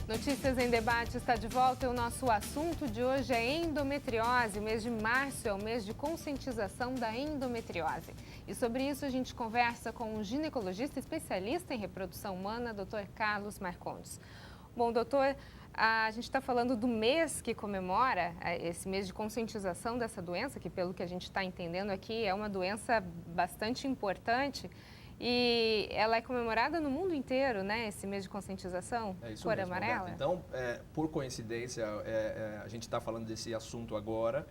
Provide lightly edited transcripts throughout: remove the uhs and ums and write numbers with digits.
Notícias em Debate está de volta e o nosso assunto de hoje é endometriose. O mês de março é o mês de conscientização da endometriose. E sobre isso a gente conversa com um ginecologista especialista em reprodução humana, Dr. Carlos Marcondes. Bom, doutor, a gente está falando do mês que comemora esse mês de conscientização dessa doença, que pelo que a gente está entendendo aqui é uma doença bastante importante. E ela é comemorada no mundo inteiro, né? Esse mês de conscientização, é isso cor mesmo, amarela. Roberto. Então, por coincidência, a gente está falando desse assunto agora,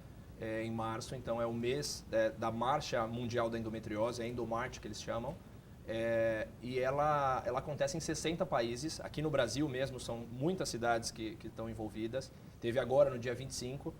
em março. Então, é o mês da Marcha Mundial da Endometriose, a Endomarch que eles chamam. E ela acontece em 60 países. Aqui no Brasil mesmo, são muitas cidades que estão envolvidas. Teve agora, no dia 25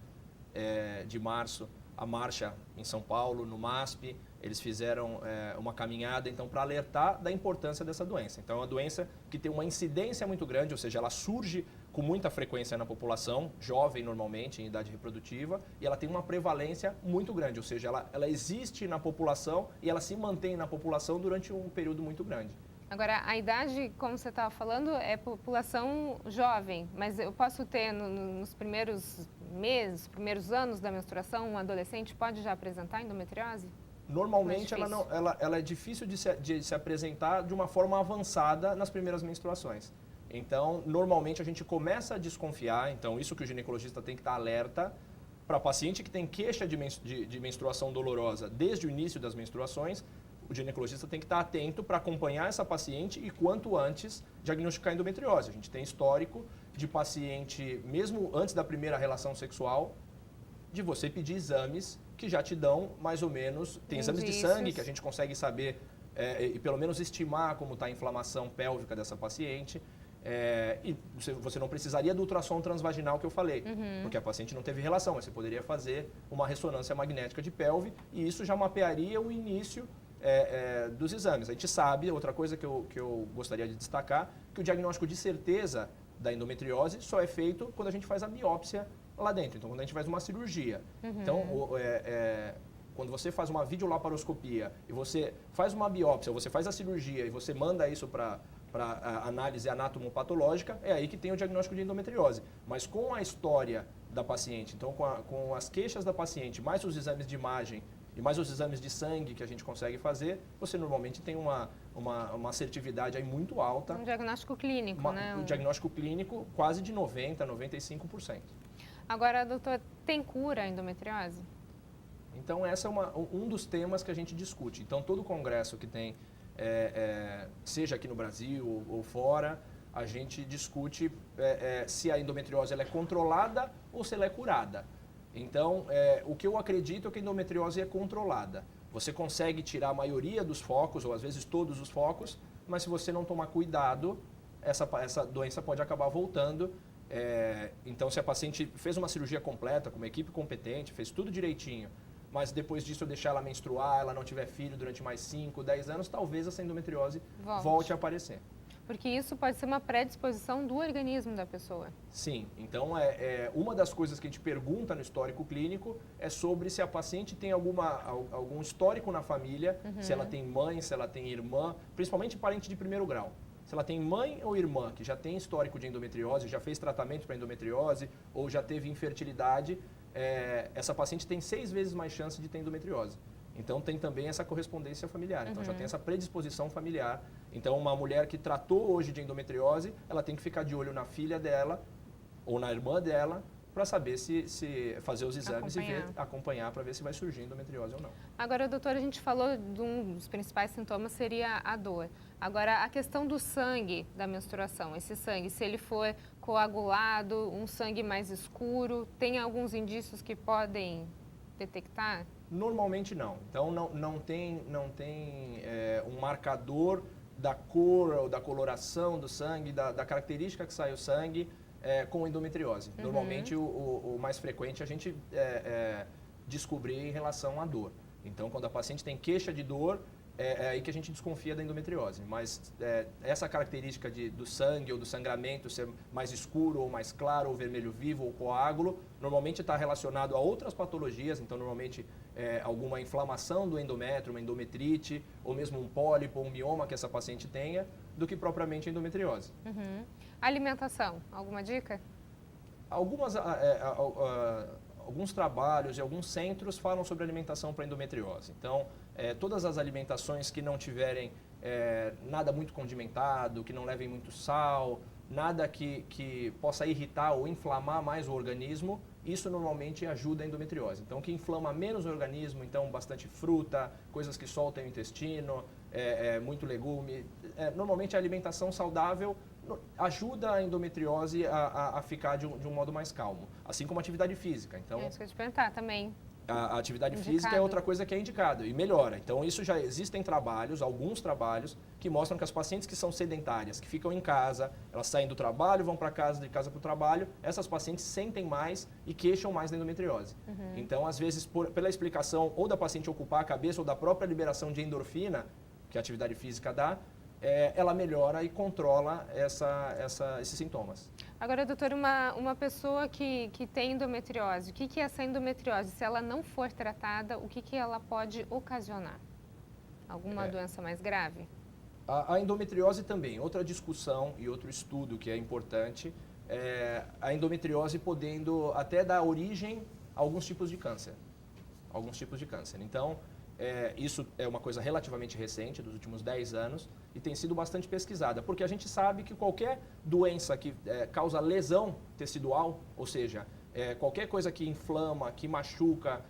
de março, a marcha em São Paulo, no MASP. Eles fizeram uma caminhada, então, para alertar da importância dessa doença. Então, é uma doença que tem uma incidência muito grande, ou seja, ela surge com muita frequência na população, jovem normalmente, em idade reprodutiva, e ela tem uma prevalência muito grande, ou seja, ela existe na população e ela se mantém na população durante um período muito grande. Agora, a idade, como você estava falando, é população jovem, mas eu posso ter nos primeiros meses, primeiros anos da menstruação, um adolescente pode já apresentar endometriose? Normalmente ela é difícil de se apresentar de uma forma avançada nas primeiras menstruações. Então, normalmente a gente começa a desconfiar, então isso que o ginecologista tem que estar alerta para paciente que tem queixa de menstruação dolorosa desde o início das menstruações. O ginecologista tem que estar atento para acompanhar essa paciente e, quanto antes, diagnosticar endometriose. A gente tem histórico de paciente, mesmo antes da primeira relação sexual, de você pedir exames que já te dão mais ou menos, tem exames de sangue que a gente consegue saber e pelo menos estimar como está a inflamação pélvica dessa paciente. E você não precisaria do ultrassom transvaginal que eu falei, porque a paciente não teve relação, mas você poderia fazer uma ressonância magnética de pelve e isso já mapearia o início dos exames. A gente sabe, outra coisa que eu gostaria de destacar, que o diagnóstico de certeza da endometriose só é feito quando a gente faz a biópsia lá dentro, então quando a gente faz uma cirurgia. Então, quando você faz uma videolaparoscopia e você faz uma biópsia, você faz a cirurgia e você manda isso para análise anatomopatológica, é aí que tem o diagnóstico de endometriose. Mas com a história da paciente, então com as queixas da paciente, mais os exames de imagem e mais os exames de sangue que a gente consegue fazer, você normalmente tem uma assertividade aí muito alta. Um diagnóstico clínico, né? Um diagnóstico clínico quase de 90% a 95%. Agora, doutor, tem cura a endometriose? Então, esse é um dos temas que a gente discute. Então, todo congresso que tem, seja aqui no Brasil ou fora, a gente discute se a endometriose ela é controlada ou se ela é curada. Então, o que eu acredito é que a endometriose é controlada. Você consegue tirar a maioria dos focos, ou às vezes todos os focos, mas se você não tomar cuidado, essa doença pode acabar voltando. Então, se a paciente fez uma cirurgia completa, com uma equipe competente, fez tudo direitinho, mas depois disso eu deixar ela menstruar, ela não tiver filho durante mais 5, 10 anos, talvez essa endometriose volte a aparecer. Porque isso pode ser uma predisposição do organismo da pessoa. Sim, então uma das coisas que a gente pergunta no histórico clínico é sobre se a paciente tem algum histórico na família, se ela tem mãe, se ela tem irmã, principalmente parente de primeiro grau. Se ela tem mãe ou irmã que já tem histórico de endometriose, já fez tratamento para endometriose ou já teve infertilidade, essa paciente tem 6 vezes mais chance de ter endometriose. Então, tem também essa correspondência familiar. Então, já tem essa predisposição familiar. Então, uma mulher que tratou hoje de endometriose, ela tem que ficar de olho na filha dela ou na irmã dela para saber se fazer os exames e acompanhar para ver se vai surgir endometriose ou não. Agora, doutora, a gente falou de um dos principais sintomas seria a dor. Agora, a questão do sangue da menstruação, esse sangue, se ele for coagulado, um sangue mais escuro, tem alguns indícios que podem detectar? Normalmente não. Então, não tem um marcador da cor ou da coloração do sangue, da característica que sai o sangue com endometriose. Normalmente, o mais frequente a gente descobrir em relação à dor. Então, quando a paciente tem queixa de dor, é aí que a gente desconfia da endometriose. Mas essa característica do sangue ou do sangramento ser mais escuro ou mais claro, ou vermelho vivo ou coágulo, normalmente está relacionado a outras patologias. Então, normalmente, alguma inflamação do endométrio, uma endometrite, ou mesmo um pólipo ou um mioma que essa paciente tenha, do que propriamente a endometriose. Uhum. Alimentação, alguma dica? Alguns trabalhos e alguns centros falam sobre alimentação para endometriose. Então, todas as alimentações que não tiverem nada muito condimentado, que não levem muito sal, nada que possa irritar ou inflamar mais o organismo, isso normalmente ajuda a endometriose. Então, o que inflama menos o organismo, então bastante fruta, coisas que soltam o intestino, muito legume. Normalmente a alimentação saudável ajuda a endometriose a ficar de um modo mais calmo, assim como a atividade física. Então, é isso que eu ia te perguntar também. A atividade física é outra coisa que é indicada e melhora. Então, isso já existem trabalhos, alguns trabalhos, que mostram que as pacientes que são sedentárias, que ficam em casa, elas saem do trabalho, vão para casa, de casa para o trabalho, essas pacientes sentem mais e queixam mais da endometriose. Uhum. Então, às vezes, pela explicação ou da paciente ocupar a cabeça ou da própria liberação de endorfina, que a atividade física dá, ela melhora e controla esses sintomas. Agora, doutor, uma pessoa que tem endometriose, o que é essa endometriose? Se ela não for tratada, o que ela pode ocasionar? Alguma doença mais grave? A endometriose também, outra discussão e outro estudo que é importante, a endometriose podendo até dar origem a alguns tipos de câncer. Então, isso é uma coisa relativamente recente, dos últimos 10 anos, e tem sido bastante pesquisada, porque a gente sabe que qualquer doença que causa lesão tecidual, ou seja, qualquer coisa que inflama, que machuca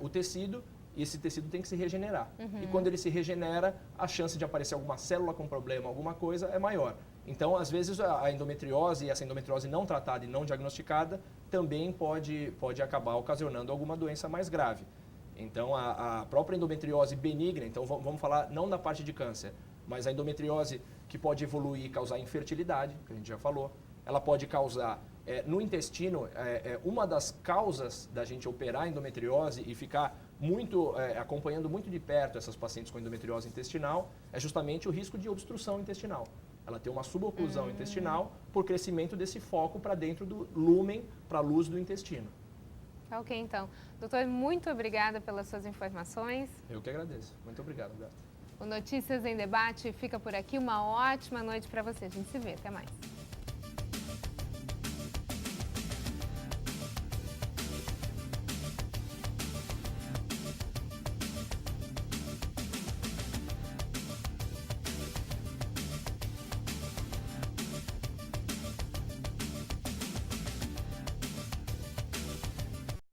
o tecido, esse tecido tem que se regenerar. Uhum. E quando ele se regenera, a chance de aparecer alguma célula com problema, alguma coisa, é maior. Então, às vezes, a endometriose, e essa endometriose não tratada e não diagnosticada, também pode acabar ocasionando alguma doença mais grave. Então, a própria endometriose benigna, então vamos falar não da parte de câncer, mas a endometriose que pode evoluir e causar infertilidade, que a gente já falou, ela pode causar no intestino, uma das causas da gente operar a endometriose e ficar acompanhando muito de perto essas pacientes com endometriose intestinal, é justamente o risco de obstrução intestinal. Ela tem uma suboclusão intestinal por crescimento desse foco para dentro do lúmen, para a luz do intestino. Ok, então. Doutor, muito obrigada pelas suas informações. Eu que agradeço. Muito obrigado, Beata. O Notícias em Debate fica por aqui. Uma ótima noite para você. A gente se vê. Até mais.